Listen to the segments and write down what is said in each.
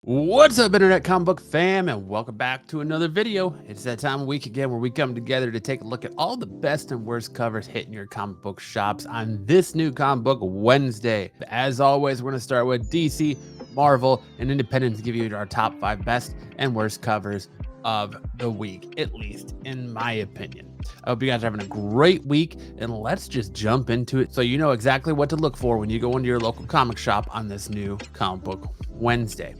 What's up, internet comic book fam, and welcome back to another video. It's that time of week again where we come together to take a look at all the best and worst covers hitting your comic book shops on this new comic book Wednesday. As always, we're going to start with DC, Marvel, and Independent to give you our top 5 best and worst covers of the week, at least in my opinion. I hope you guys are having a great week, and let's just jump into it so you know exactly what to look for when you go into your local comic shop on this new comic book Wednesday.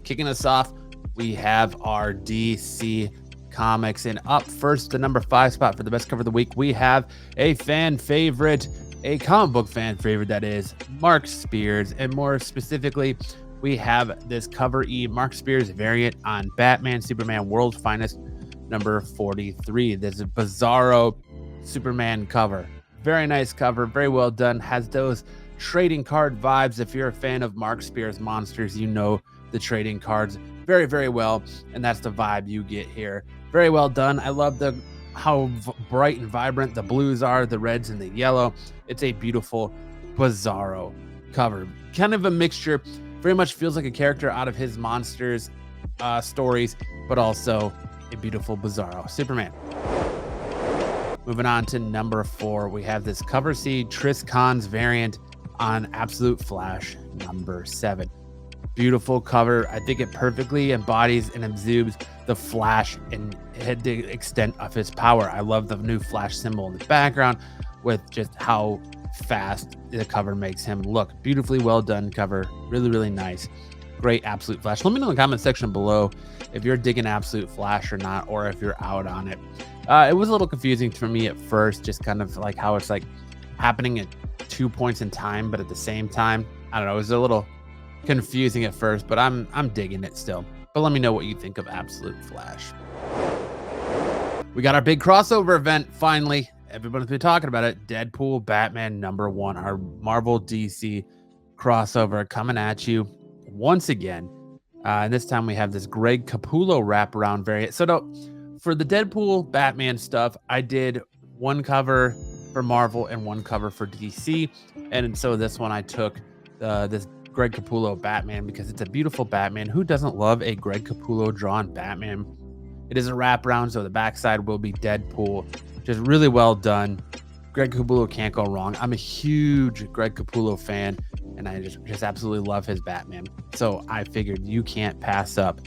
Kicking us off, we have our DC Comics, and up first, the number 5 spot for the best cover of the week, we have a fan favorite, a comic book fan favorite, that is Mark Spears, and more specifically, we have this cover E Mark Spears variant on Batman Superman World's Finest number 43. This is Bizarro Superman cover. Very nice cover, very well done, has those trading card vibes. If you're a fan of Mark Spears monsters, you know the trading cards very, very well, and that's the vibe you get here. Very well done. I love how bright and vibrant the blues are, the reds and the yellow. It's a beautiful Bizarro cover. Kind of a mixture, very much feels like a character out of his monsters stories, but also a beautiful Bizarro Superman. Moving on to number 4, we have this cover C Tris Khan's variant on Absolute Flash number 7. Beautiful cover. I think it perfectly embodies and exudes the Flash and the extent of his power. I love the new Flash symbol in the background with just how fast the cover makes him look. Beautifully well done cover. Really, really nice. Great Absolute Flash. Let me know in the comment section below if you're digging Absolute Flash or not, or if you're out on it. It was a little confusing for me at first, just kind of like how it's like happening at 2 points in time, but at the same time, I don't know, it was a little confusing at first, but I'm digging it still. But let me know what you think of Absolute Flash. We got our big crossover event finally. Everybody's been talking about it. Deadpool Batman number 1, our Marvel DC crossover coming at you once again. And this time we have this Greg Capullo wraparound variant. So for the Deadpool Batman stuff, I did one cover for Marvel and one cover for DC. And so this one I took this Greg Capullo Batman because it's a beautiful Batman. Who doesn't love a Greg Capullo drawn Batman? It is a wraparound, so the backside will be Deadpool. Just really well done. Greg Capullo can't go wrong. I'm a huge Greg Capullo fan, and I just absolutely love his Batman. So I figured you can't pass up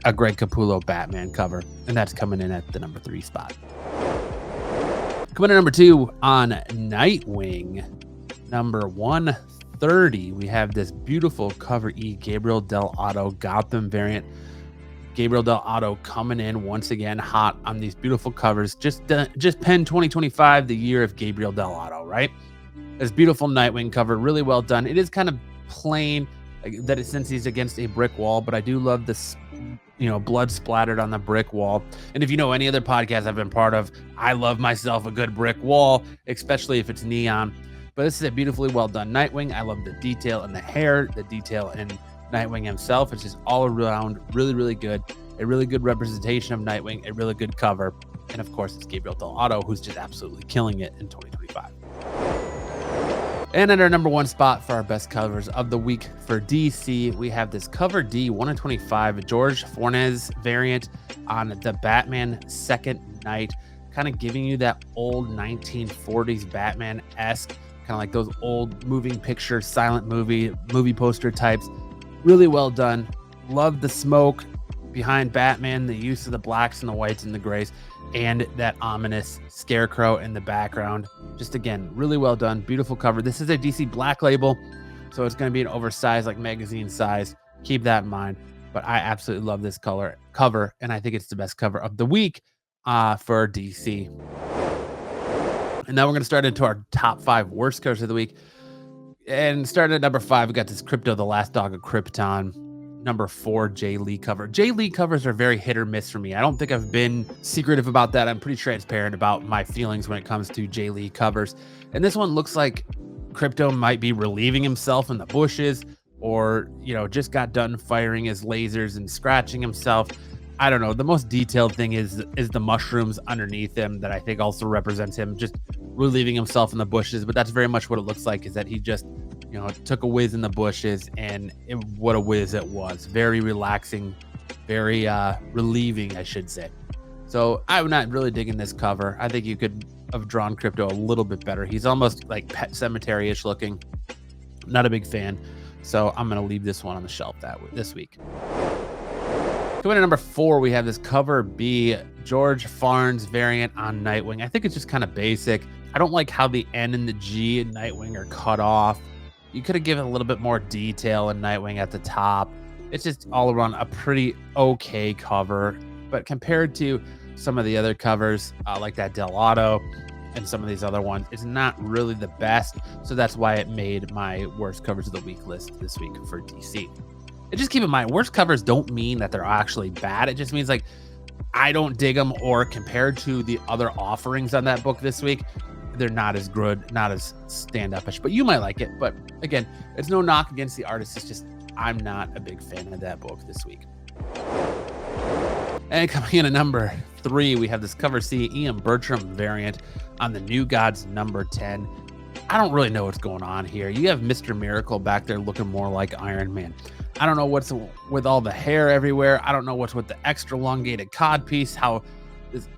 a Greg Capullo Batman cover, and that's coming in at the number 3 spot. Coming in number 2 on Nightwing, number 130, we have this beautiful cover E Gabriel Del Otto Gotham variant. Gabriel Del Otto coming in once again hot on these beautiful covers. Just penned 2025, the year of Gabriel Del Otto, right? This beautiful Nightwing cover, really well done. It is kind of plain that since he's against a brick wall, but I do love this, blood splattered on the brick wall. And if you know any other podcast I've been part of, I love myself a good brick wall, especially if it's neon. But this is a beautifully well done Nightwing. I love the detail in the hair, the detail in Nightwing himself. It's just all around really, really good. A really good representation of Nightwing, a really good cover. And of course, it's Gabriel Del Otto, who's just absolutely killing it in 2025. And at our number 1 spot for our best covers of the week for DC, we have this cover D 1 in 25 George Fornes variant on the Batman Second Night, kind of giving you that old 1940s Batman-esque, kind of like those old moving picture, silent movie poster types. Really well done. Love the smoke behind Batman, the use of the blacks and the whites and the grays, and that ominous scarecrow in the background. Just again, really well done. Beautiful cover. This is a DC Black label, so it's going to be an oversized, like magazine size. Keep that in mind. But I absolutely love this cover, and I think it's the best cover of the week for DC. And now we're going to start into our top 5 worst covers of the week. And starting at number 5, we got this Crypto, the Last Dog of Krypton, number 4 Jay Lee cover. Jay Lee covers are very hit or miss for me. I don't think I've been secretive about that. I'm pretty transparent about my feelings when it comes to Jay Lee covers. And this one looks like Crypto might be relieving himself in the bushes, or, just got done firing his lasers and scratching himself. I don't know. The most detailed thing is the mushrooms underneath him that I think also represents him just relieving himself in the bushes. But that's very much what it looks like, is that he just took a whiz in the bushes, and what a whiz it was. Very relaxing, very relieving, I should say. So I'm not really digging this cover. I think you could have drawn Crypto a little bit better. He's almost like Pet Cemetery-ish looking. Not a big fan. So I'm going to leave this one on the shelf this week. Coming to number 4, we have this cover B, George Farnes variant on Nightwing. I think it's just kind of basic. I don't like how the N and the G in Nightwing are cut off. You could have given a little bit more detail in Nightwing at the top. It's just all around a pretty okay cover. But compared to some of the other covers, like that Del Auto and some of these other ones, it's not really the best. So that's why it made my worst covers of the week list this week for DC. And just keep in mind, worst covers don't mean that they're actually bad. It just means like I don't dig them, or compared to the other offerings on that book this week, they're not as good, not as stand-up-ish. But you might like it. But again, it's no knock against the artist. It's just I'm not a big fan of that book this week. And coming in at number 3, we have this cover C, Ian Bertram variant on the New Gods number 10. I don't really know what's going on here. You have Mr. Miracle back there looking more like Iron Man. I don't know what's with all the hair everywhere. I don't know what's with the extra elongated codpiece, how this,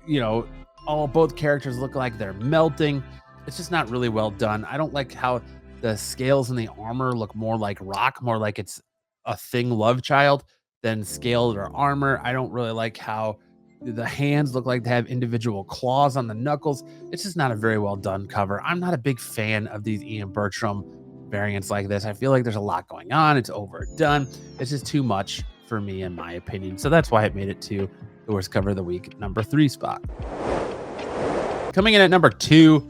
both characters look like they're melting. It's just not really well done. I don't like how the scales in the armor look more like rock, more like it's a Thing love child than scaled or armor. I don't really like how the hands look like they have individual claws on the knuckles. It's just not a very well done cover. I'm not a big fan of these Ian Bertram variants like this. I feel like there's a lot going on. It's overdone. It's just too much for me, in my opinion. So that's why it made it to the worst cover of the week, number 3 spot. Coming in at number 2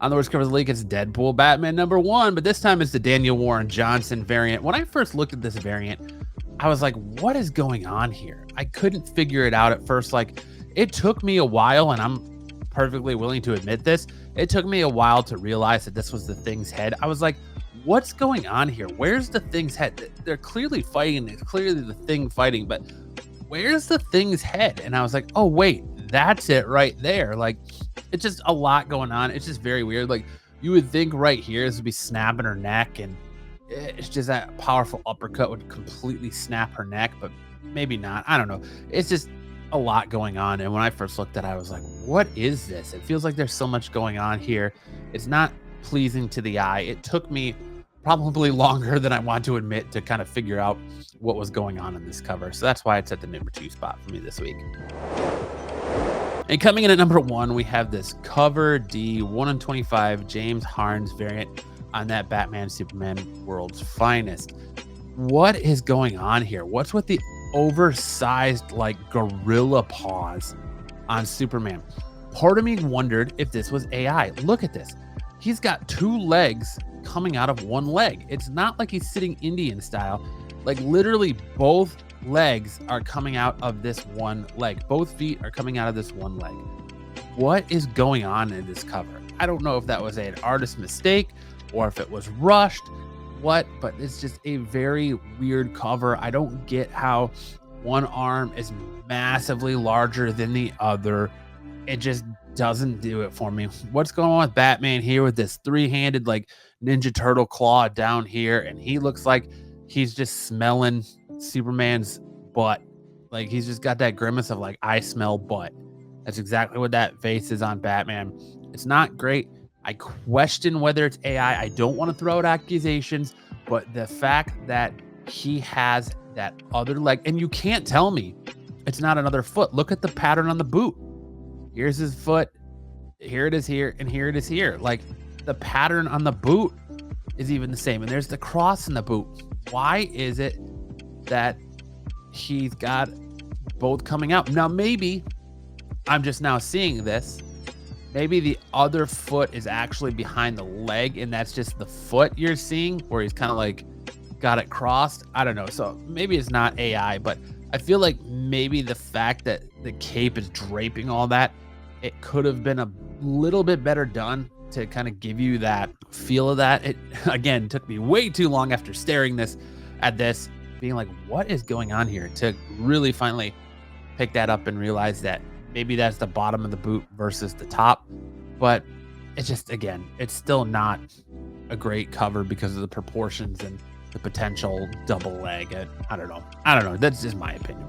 on the worst cover of the week, it's Deadpool Batman number 1, but this time it's the Daniel Warren Johnson variant. When I first looked at this variant, I was like, what is going on here? I couldn't figure it out at first. Like, it took me a while, and I'm perfectly willing to admit this. It took me a while to realize that this was the Thing's head. I was like, what's going on here? Where's the Thing's head? They're clearly fighting. It's clearly the Thing fighting, but where's the Thing's head? And I was like, oh, wait, that's it right there. Like, it's just a lot going on. It's just very weird. Like, you would think right here, this would be snapping her neck, and it's just that powerful uppercut would completely snap her neck, but maybe not. I don't know. It's just a lot going on. And when I first looked at it, I was like, what is this? It feels like there's so much going on here. It's not pleasing to the eye. It took me probably longer than I want to admit to kind of figure out what was going on in this cover. So that's why it's at the number 2 spot for me this week. And coming in at number 1, we have this cover D 1/25 James Harnes variant on that Batman Superman World's Finest. What is going on here? What's with the oversized like gorilla paws on Superman? Part of me wondered if this was AI. Look at this. He's got 2 legs coming out of one leg. It's not like he's sitting Indian style. Like, literally both legs are coming out of this one leg. Both feet are coming out of this one leg. What is going on in this cover? I don't know if that was an artist mistake or if it was rushed, but it's just a very weird cover. I don't get how one arm is massively larger than the other. It just doesn't do it for me. What's going on with Batman here with this 3-handed like Ninja Turtle claw down here, and he looks like he's just smelling Superman's butt. Like, he's just got that grimace of like, I smell butt. That's exactly what that face is on Batman. It's not great. I question whether it's AI. I don't want to throw out accusations, but the fact that he has that other leg, and you can't tell me it's not another foot. Look at the pattern on the boot. Here's his foot. Here it is here, and here it is here. Like, the pattern on the boot is even the same, and there's the cross in the boot. Why is it that he's got both coming out? Now, maybe I'm just now seeing this. Maybe the other foot is actually behind the leg, and that's just the foot you're seeing where he's kind of like got it crossed. I don't know. So maybe it's not AI, but I feel like maybe the fact that the cape is draping all that, it could have been a little bit better done to kind of give you that feel of that. It, again, took me way too long after staring at this, being like, what is going on here, to really finally pick that up and realize that maybe that's the bottom of the boot versus the top. But it's just, again, it's still not a great cover because of the proportions and the potential double leg. I don't know. I don't know. That's just my opinion.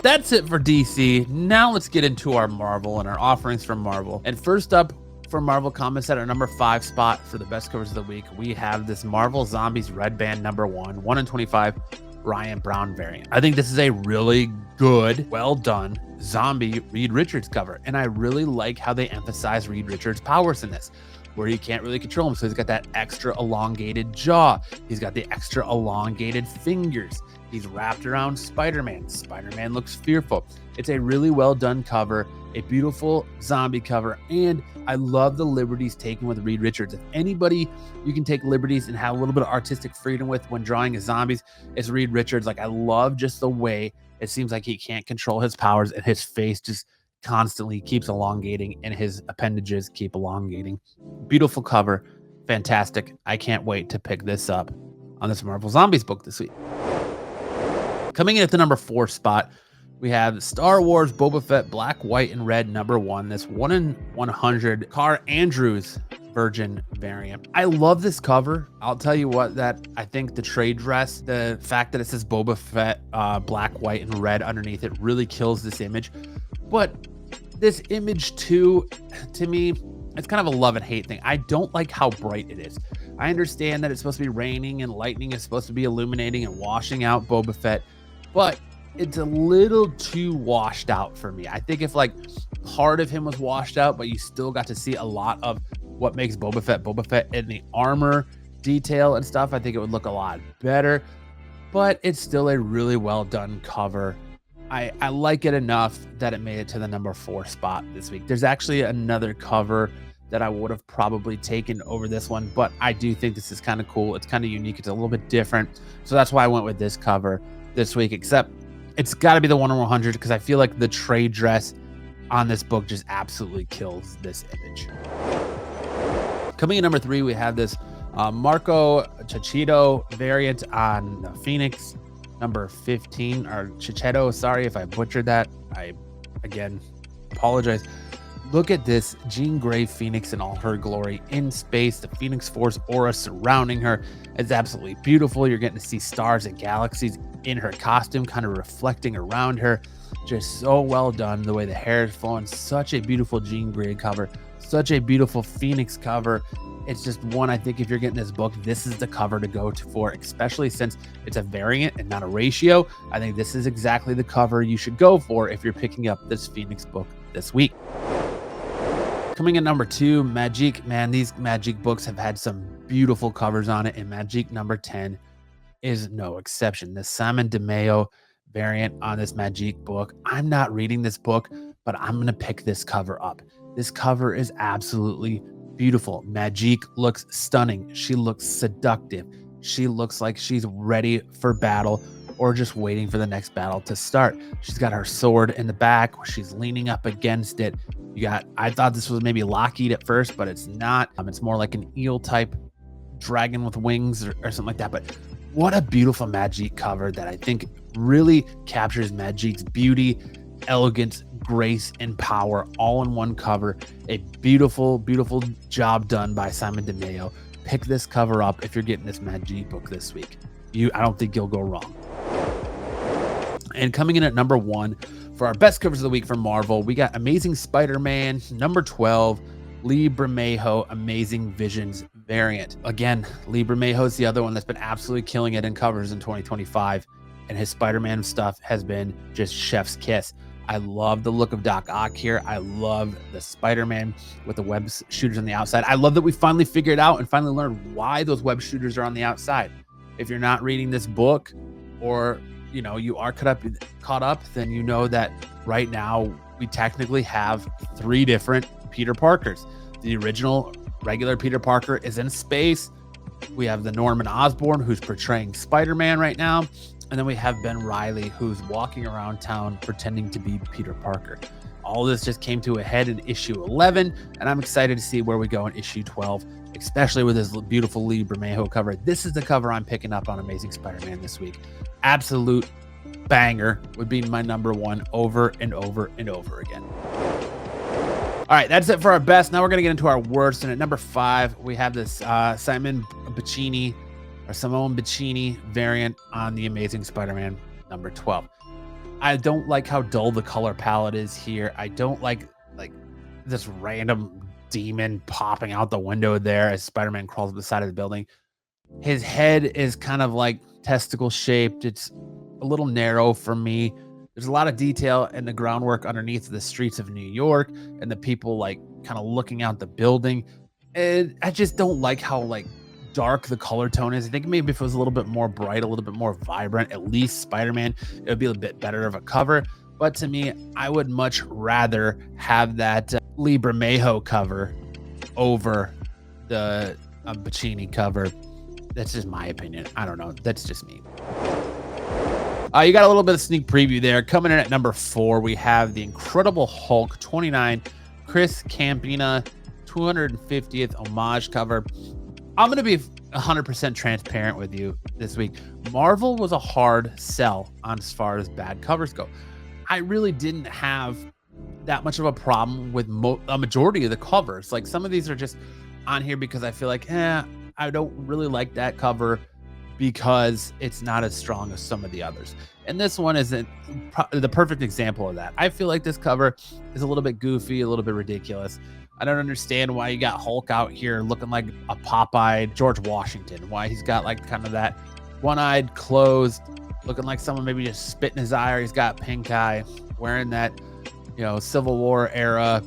That's it for DC. Now let's get into our Marvel and our offerings from Marvel. And first up for Marvel Comics at our number 5 spot for the best covers of the week, we have this Marvel Zombies Red Band number 1 in 25 Ryan Brown variant. I think this is a really good, well done zombie Reed Richards cover. And I really like how they emphasize Reed Richards' powers in this, where you can't really control him. So he's got that extra elongated jaw. He's got the extra elongated fingers. He's wrapped around Spider-Man. Spider-Man looks fearful. It's a really well done cover, a beautiful zombie cover, and I love the liberties taken with Reed Richards. If anybody you can take liberties and have a little bit of artistic freedom with when drawing his zombies, it's Reed Richards. Like, I love just the way it seems like he can't control his powers and his face just constantly keeps elongating and his appendages keep elongating. Beautiful cover, fantastic. I can't wait to pick this up on this Marvel Zombies book this week. Coming in at the number 4 spot, we have Star Wars Boba Fett Black, White, and Red number 1. This 1 in 100 Carr Andrews Virgin variant. I love this cover. I'll tell you what, that I think the trade dress, the fact that it says Boba Fett Black, White, and Red underneath it really kills this image. But this image too, to me, it's kind of a love and hate thing. I don't like how bright it is. I understand that it's supposed to be raining and lightning is supposed to be illuminating and washing out Boba Fett, but it's a little too washed out for me. I think if like part of him was washed out, but you still got to see a lot of what makes Boba Fett in the armor detail and stuff, I think it would look a lot better. But it's still a really well done cover. I like it enough that it made it to the number 4 spot this week. There's actually another cover that I would have probably taken over this one, but I do think this is kind of cool. It's kind of unique. It's a little bit different. So that's why I went with this cover this week, except it's got to be the 1 in 100 because I feel like the trade dress on this book just absolutely kills this image. Coming in number 3, we have this Marco Cicchetto variant on the Phoenix number 15, or Cicchetto. Sorry if I butchered that. I, again, apologize. Look at this Jean Grey Phoenix in all her glory in space. The Phoenix Force aura surrounding her is absolutely beautiful. You're getting to see stars and galaxies in her costume kind of reflecting around her. Just so well done. The way the hair is flowing. Such a beautiful Jean Grey cover. Such a beautiful Phoenix cover. It's just one, I think if you're getting this book, this is the cover to go to for, especially since it's a variant and not a ratio. I think this is exactly the cover you should go for if you're picking up this Phoenix book this week. Coming in number 2, Magique. Man, these Magique books have had some beautiful covers on it, and Magique number 10 is no exception. The Simon DeMeo variant on this Magique book. I'm not reading this book, but I'm going to pick this cover up. This cover is absolutely beautiful. Magique looks stunning. She looks seductive. She looks like she's ready for battle or just waiting for the next battle to start. She's got her sword in the back where she's leaning up against it. I thought this was maybe Lockheed at first, but it's not. It's more like an eel type dragon with wings or something like that. But what a beautiful Magique cover that I think really captures Magique's beauty, elegance, grace, and power all in one cover. A beautiful, beautiful job done by Simon DeMeo. Pick this cover up if you're getting this Magique book this week. I don't think you'll go wrong. And coming in at number 1 for our best covers of the week from Marvel, we got Amazing Spider-Man number 12, Lee Bermejo Amazing Visions variant. Again, Lee Bermejo is the other one that's been absolutely killing it in covers in 2025, and his Spider-Man stuff has been just chef's kiss. I love the look of Doc Ock here. I love the Spider-Man with the web shooters on the outside. I love that we finally figured out and finally learned why those web shooters are on the outside. If you're not reading this book, or you are caught up, then you know that right now we technically have 3 different Peter Parkers. The original regular Peter Parker is in space. We have the Norman Osborn who's portraying Spider-Man right now. And then we have Ben Reilly who's walking around town pretending to be Peter Parker. All this just came to a head in issue 11, and I'm excited to see where we go in issue 12, especially with this beautiful Lee Bermejo cover. This is the cover I'm picking up on Amazing Spider-Man this week. Absolute banger, would be my number 1 over and over and over again. All All right, that's it for our best. Now we're going to get into our worst. And at number 5, we have this Simon Biccini variant on the Amazing Spider-Man number 12. I don't like how dull the color palette is here. I don't like this random demon popping out the window there as Spider-Man crawls up the side of the building. His head is kind of like testicle shaped. It's a little narrow for me. There's a lot of detail in the groundwork underneath the streets of New York and the people like kind of looking out the building. And I just don't like how like dark the color tone is. I think maybe if it was a little bit more bright, a little bit more vibrant, at least Spider-Man, it would be a bit better of a cover. But to me, I would much rather have that Lee Bermejo cover over the Biccini cover. That's just my opinion. I don't know. That's just me. You got a little bit of sneak preview there. Coming in at number 4, we have the Incredible Hulk 29, Chris Campina, 250th homage cover. I'm going to be 100% transparent with you this week. Marvel was a hard sell on as far as bad covers go. I really didn't have that much of a problem with a majority of the covers. Like some of these are just on here because I feel like, I don't really like that cover because it's not as strong as some of the others. And this one isn't the perfect example of that. I feel like this cover is a little bit goofy, a little bit ridiculous. I don't understand why you got Hulk out here looking like a pop-eyed George Washington, why he's got like kind of that one-eyed closed, looking like someone maybe just spit in his eye, or he's got pink eye, wearing that, Civil War era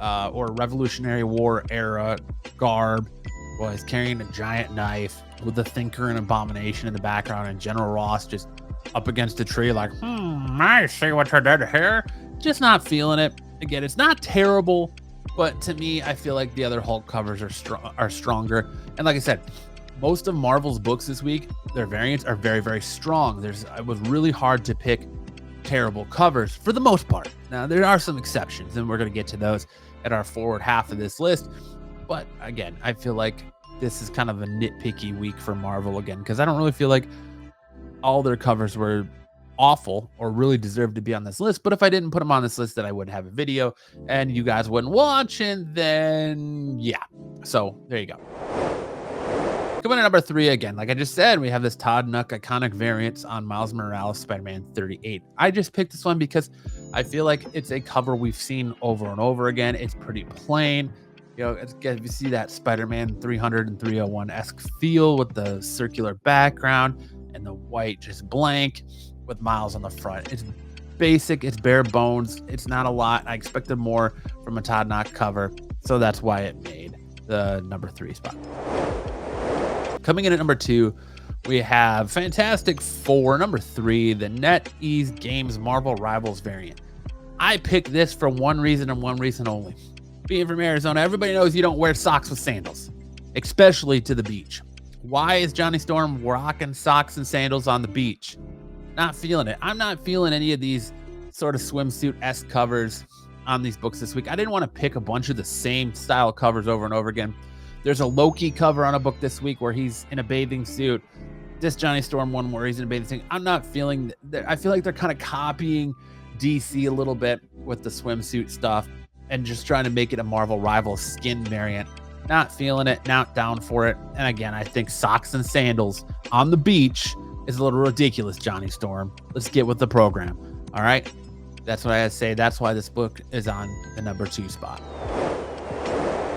or Revolutionary War era garb. Well, he's carrying a giant knife with the Thinker and Abomination in the background, and General Ross just up against a tree like, I see what you did here. Just not feeling it. Again, it's not terrible, but to me, I feel like the other Hulk covers are stronger. And like I said, most of Marvel's books this week, their variants are very, very strong. It was really hard to pick terrible covers for the most part. Now, there are some exceptions, and we're going to get to those at our forward half of this list. But again, I feel like this is kind of a nitpicky week for Marvel again, because I don't really feel like all their covers were awful or really deserved to be on this list. But if I didn't put them on this list, then I wouldn't have a video and you guys wouldn't watch. And then, yeah. So there you go. Coming in at number 3 again, like I just said, we have this Todd Nook iconic variants on Miles Morales Spider-Man 38. I just picked this one because I feel like it's a cover we've seen over and over again. It's pretty plain. You see that Spider-Man 300 and 301-esque feel with the circular background and the white just blank with Miles on the front. It's basic, it's bare bones, it's not a lot. I expected more from a Todd Nook cover, so that's why it made the number 3 spot. Coming in at number 2, we have Fantastic Four, number 3, the NetEase Games Marvel Rivals variant. I picked this for one reason and one reason only. Being from Arizona, everybody knows you don't wear socks with sandals, especially to the beach. Why is Johnny Storm rocking socks and sandals on the beach? Not feeling it. I'm not feeling any of these sort of swimsuit-esque covers on these books this week. I didn't want to pick a bunch of the same style covers over and over again. There's a Loki cover on a book this week where he's in a bathing suit. This Johnny Storm one where he's in a bathing suit. I'm not feeling that. I feel like they're kind of copying DC a little bit with the swimsuit stuff and just trying to make it a Marvel Rivals skin variant. Not feeling it, not down for it. And again, I think socks and sandals on the beach is a little ridiculous, Johnny Storm. Let's get with the program. All right? That's what I say. That's why this book is on the number 2 spot.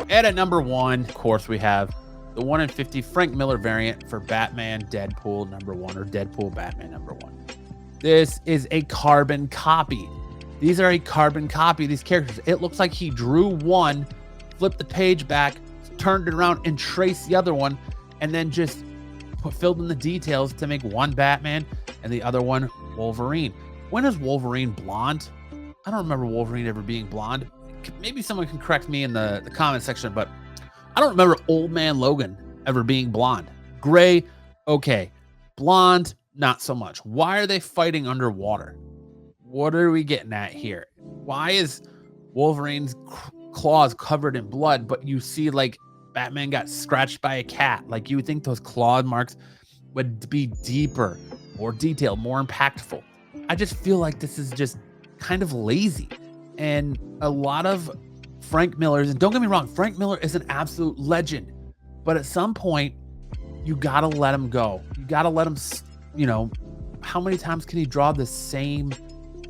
And at number 1, of course, we have the 1 in 50 Frank Miller variant for Batman Deadpool number 1, or Deadpool Batman number 1. This is a carbon copy. These are a carbon copy of these characters. It looks like he drew one, flipped the page back, turned it around, and traced the other one, and then just filled in the details to make one Batman and the other one Wolverine. When is Wolverine blonde? I don't remember Wolverine ever being blonde. Maybe someone can correct me in the comment section, but I don't remember Old Man Logan ever being blonde. Gray, okay. Blonde, not so much. Why are they fighting underwater? What are we getting at here? Why is Wolverine's claws covered in blood, but you see like Batman got scratched by a cat? Like you would think those claw marks would be deeper, more detailed, more impactful. I just feel like this is just kind of lazy. And a lot of Frank Miller's, and don't get me wrong, Frank Miller is an absolute legend, but at some point, you gotta let him go. You gotta let him, you know, how many times can he draw the same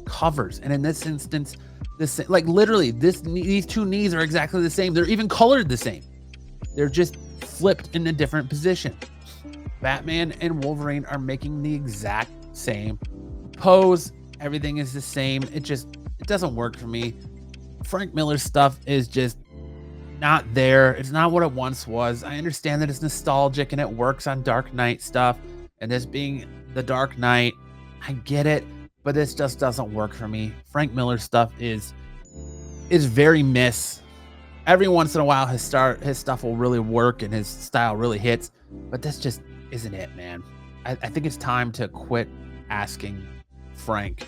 covers? And in this instance, this, like, literally, these two knees are exactly the same. They're even colored the same. They're just flipped in a different position. Batman and Wolverine are making the exact same pose. Everything is the same. It doesn't work for me. Frank Miller's stuff is just not there. It's not what it once was. I understand that it's nostalgic and it works on Dark Knight stuff, and this being the Dark Knight, I get it, but this just doesn't work for me. Frank Miller's stuff is very miss. Every once in a while, his stuff will really work and his style really hits, but this just isn't it, man. I think it's time to quit asking Frank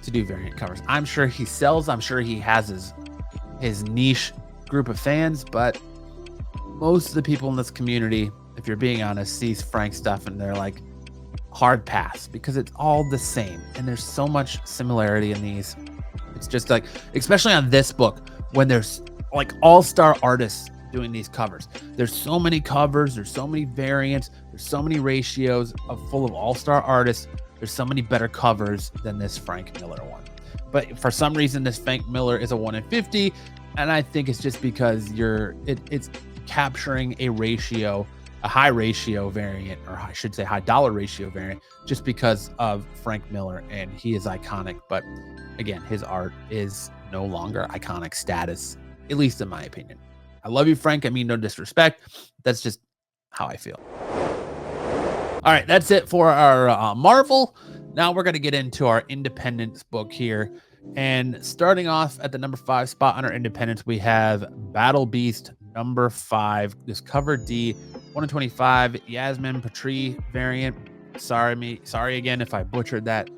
to do variant covers. I'm sure he sells. I'm sure he has his niche group of fans, but most of the people in this community, if you're being honest, sees Frank stuff and they're like, hard pass, because it's all the same. And there's so much similarity in these. It's just like, especially on this book, when there's like all-star artists doing these covers. There's so many covers, there's so many variants, there's so many ratios full of all-star artists. There's so many better covers than this Frank Miller one. But for some reason, this Frank Miller is a 1 in 50, and I think it's just because it's capturing a ratio, a high ratio variant, or I should say high dollar ratio variant, just because of Frank Miller, and he is iconic. But again, his art is no longer iconic status, at least in my opinion. I love you, Frank. I mean no disrespect. That's just how I feel. All right, that's it for our Marvel. Now we're going to get into our Independence book here. And starting off at the number 5 spot on our Independence, we have Battle Beast number 5. This cover D, 1 in 25, Yasmin Patry variant. Sorry again if I butchered that.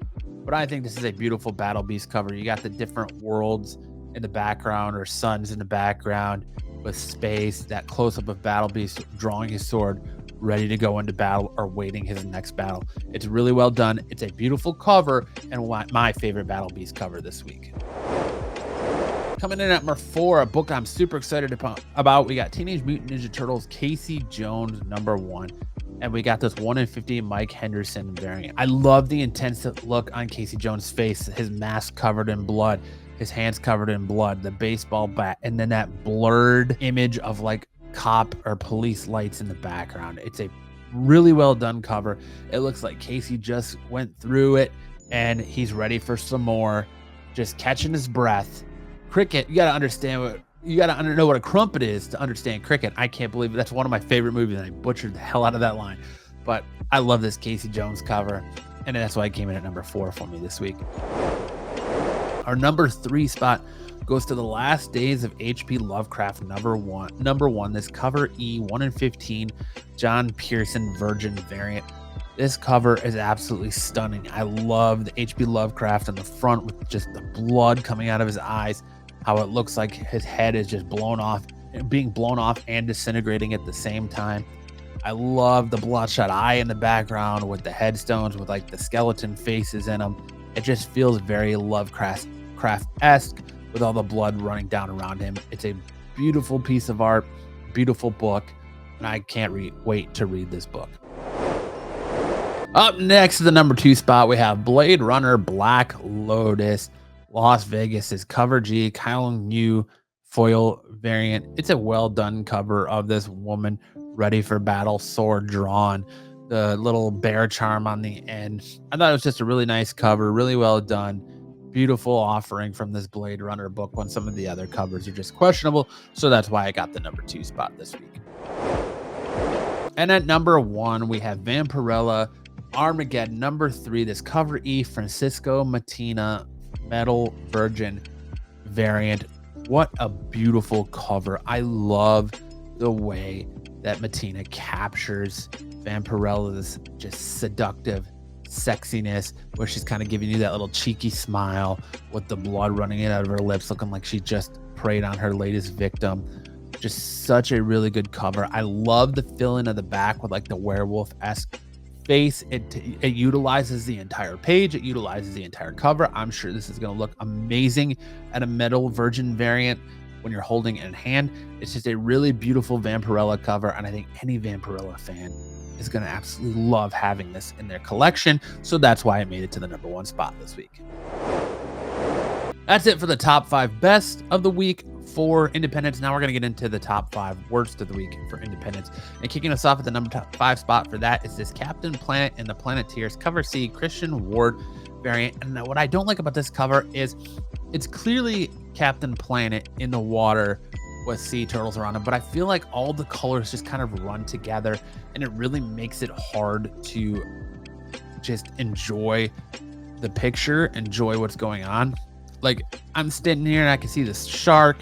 But I think this is a beautiful Battle Beast cover. You got the different worlds in the background, or suns in the background, with space, that close-up of Battle Beast drawing his sword, ready to go into battle or waiting his next battle. It's really well done. It's a beautiful cover and my favorite Battle Beast cover this week. Coming in at number 4, a book I'm super excited about. We got Teenage Mutant Ninja Turtles Casey Jones number 1. And we got this 1 in 50 Mike Henderson variant. I love the intense look on Casey Jones' face, his mask covered in blood, his hands covered in blood, the baseball bat, and then that blurred image of like cop or police lights in the background. It's a really well done cover. It looks like Casey just went through it and he's ready for some more, just catching his breath. Cricket, you gotta understand you gotta know what a crumpet is to understand cricket. I can't believe it. That's one of my favorite movies, and I butchered the hell out of that line. But I love this Casey Jones cover, and that's why it came in at number 4 for me this week. Our number 3 spot goes to The Last Days of H.P. Lovecraft number one. This cover E, 1 in 15, John Pearson Virgin variant. This cover is absolutely stunning. I love the H.P. Lovecraft on the front with just the blood coming out of his eyes, how it looks like his head is just being blown off and disintegrating at the same time. I love the bloodshot eye in the background with the headstones with like the skeleton faces in them. It just feels very Lovecraft-esque with all the blood running down around him. It's a beautiful piece of art, beautiful book, and I can't wait to read this book. Up next to the number 2 spot, we have Blade Runner Black Lotus Las Vegas' cover G, Kyle New foil variant. It's a well done cover of this woman ready for battle, sword drawn, the little bear charm on the end. I thought it was just a really nice cover, really well done. Beautiful offering from this Blade Runner book when some of the other covers are just questionable. So that's why I got the number 2 spot this week. And at number 1, we have Vampirella Armageddon number 3. This cover E, Francisco Matina Metal Virgin variant. What a beautiful cover. I love the way that Matina captures Vampirella's just seductive sexiness, where she's kind of giving you that little cheeky smile with the blood running out of her lips, looking like she just preyed on her latest victim. Just such a really good cover. I love the fill-in of the back with like the werewolf-esque face. It utilizes the entire page. It utilizes the entire cover. I'm sure this is going to look amazing at a Metal Virgin variant. when you're holding it in hand. It's just a really beautiful Vampirella cover, and I think any Vampirella fan is going to absolutely love having this in their collection. So that's why I made it to the #1 spot this week. That's it for the top 5 best of the week for independents. Now we're going to get into the top 5 worst of the week for independents. And kicking us off at the #5 spot for that is this Captain Planet and the Planeteers Cover C Christian Ward variant. And what I don't like about this cover is it's clearly Captain Planet in the water with sea turtles around him, but I feel like all the colors just kind of run together, and it really makes it hard to just enjoy the picture, enjoy what's going on. Like, I'm standing here and I can see this shark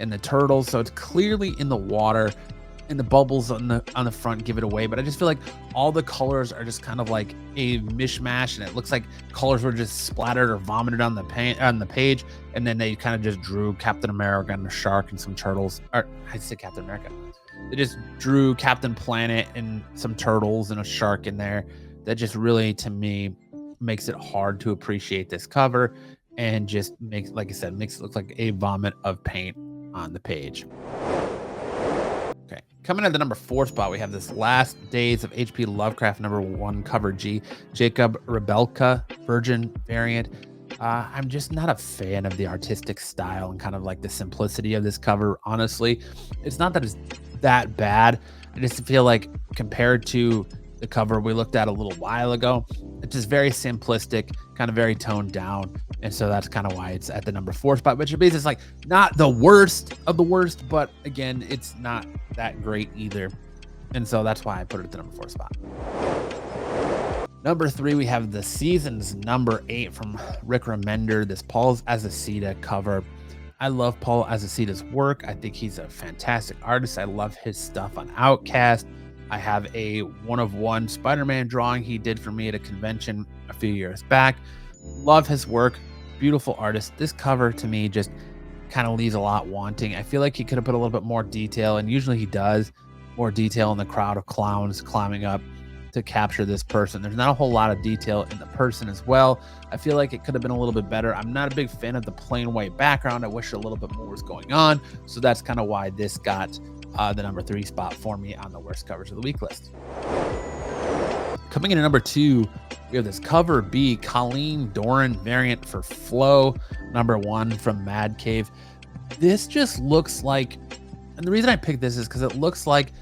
and the turtles, so it's clearly in the water, and the bubbles on the front give it away. But I just feel like all the colors are just kind of like a mishmash, and it looks like colors were just splattered or vomited on the page, and then they kind of just drew Captain America and a shark and some turtles. Or I said Captain America. They just drew Captain Planet and some turtles and a shark in there. That just really, to me, makes it hard to appreciate this cover, and just makes, like I said, makes it look like a vomit of paint on the page. Okay, coming at the #4 spot, we have this Last Days of H.P. Lovecraft #1 cover G, Jacob Rebelka Virgin variant. I'm just not a fan of the artistic style and kind of like the simplicity of this cover. Honestly, it's not that it's that bad. I just feel like compared to the cover we looked at a little while ago, it's just very simplistic, kind of very toned down. And so that's kind of why it's at the #4 spot, which means it's like not the worst of the worst, but again, it's not that great either. And so that's why I put it at the #4 spot. #3, we have the season's #8 from Rick Remender, this Paul Azaceta cover. I love Paul Azaceta's work. I think he's a fantastic artist. I love his stuff on Outcast. I have a 1-of-1 Spider-Man drawing he did for me at a convention a few years back. Love his work. Beautiful artist. This cover to me just kind of leaves a lot wanting. I feel like he could have put a little bit more detail, and usually he does, more detail in the crowd of clowns climbing up to capture this person. There's not a whole lot of detail in the person as well. I feel like it could have been a little bit better. I'm not a big fan of the plain white background. I wish a little bit more was going on. So that's kind of why this got the #3 spot for me on the worst covers of the week list. Coming in at #2, we have this cover B Colleen Doran variant for Flow #1 from Mad Cave. This just looks like, and the reason I picked this is because it looks like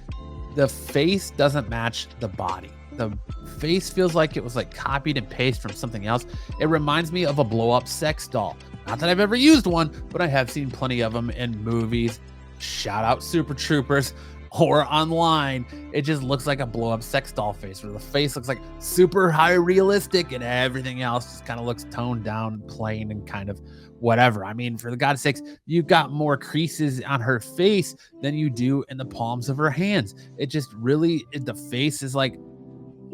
the face doesn't match the body. The face feels like it was like copied and pasted from something else. It reminds me of a blow-up sex doll. Not that I've ever used one, but I have seen plenty of them in movies. Shout out Super Troopers, or online. It just looks like a blow-up sex doll face, where the face looks like super high realistic and everything else just kind of looks toned down, plain, and kind of whatever. I mean, for the God's sakes, you've got more creases on her face than you do in the palms of her hands. It just really, the face is like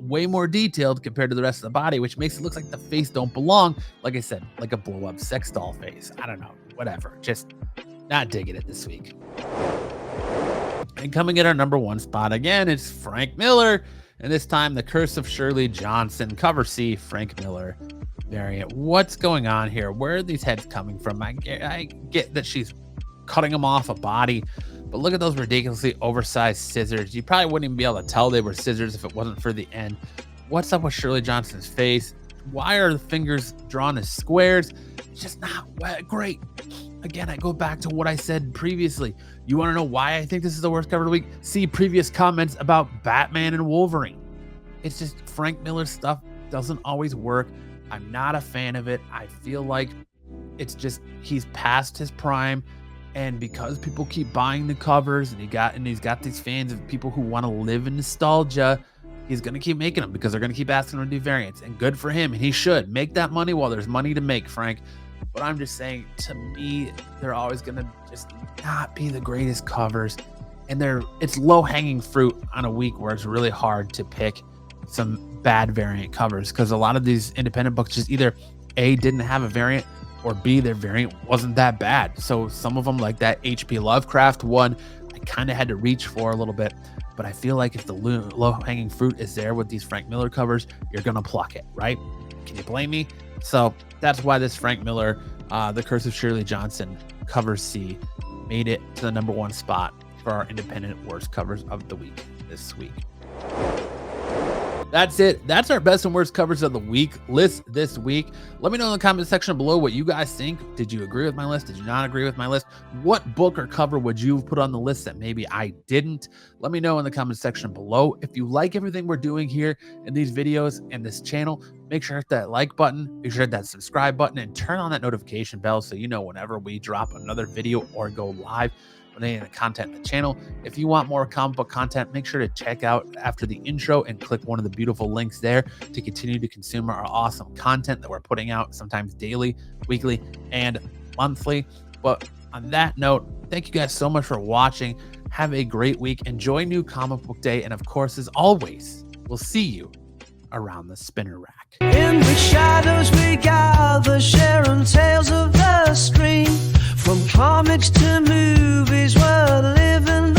way more detailed compared to the rest of the body, which makes it look like the face don't belong. Like I said, like a blow-up sex doll face. I don't know, whatever. Just not digging it this week. And coming in our #1 spot again, it's Frank Miller, and this time the Curse of Shirley Johnson cover C Frank Miller variant. What's going on here? Where are these heads coming from? I get that she's cutting them off a body, but look at those ridiculously oversized scissors. You probably wouldn't even be able to tell they were scissors if it wasn't for the end. What's up with Shirley Johnson's face? Why are the fingers drawn as squares? It's just not great. Again, I go back to what I said previously. You want to know why I think this is the worst cover of the week? See previous comments about Batman and Wolverine. It's just Frank Miller's stuff doesn't always work. I'm not a fan of it. I feel like it's just he's past his prime, and because people keep buying the covers, and he's got these fans of people who want to live in nostalgia, he's going to keep making them because they're going to keep asking him to do variants, and good for him. And he should make that money while there's money to make, Frank. But I'm just saying, to me, they're always going to just not be the greatest covers. And it's low-hanging fruit on a week where it's really hard to pick some bad variant covers, because a lot of these independent books just either A, didn't have a variant, or B, their variant wasn't that bad. So some of them, like that H.P. Lovecraft one, I kind of had to reach for a little bit. But I feel like if the low-hanging fruit is there with these Frank Miller covers, you're going to pluck it, right? Can you blame me? So that's why this Frank Miller, The Curse of Shirley Johnson, cover C, made it to the #1 spot for our independent worst covers of the week this week. That's it. That's our best and worst covers of the week list this week. Let me know in the comment section below what you guys think. Did you agree with my list? Did you not agree with my list? What book or cover would you put on the list that maybe I didn't? Let me know in the comment section below. If you like everything we're doing here in these videos and this channel, make sure to hit that like button, make sure to hit that subscribe button, and turn on that notification bell so you know whenever we drop another video or go live with any of the content in the channel. If you want more comic book content, make sure to check out after the intro and click one of the beautiful links there to continue to consume our awesome content that we're putting out, sometimes daily, weekly, and monthly. But on that note, thank you guys so much for watching. Have a great week. Enjoy New Comic Book Day. And of course, as always, we'll see you around the spinner rack. In the shadows we gather, sharing tales of the screen. From comics to movies, we're living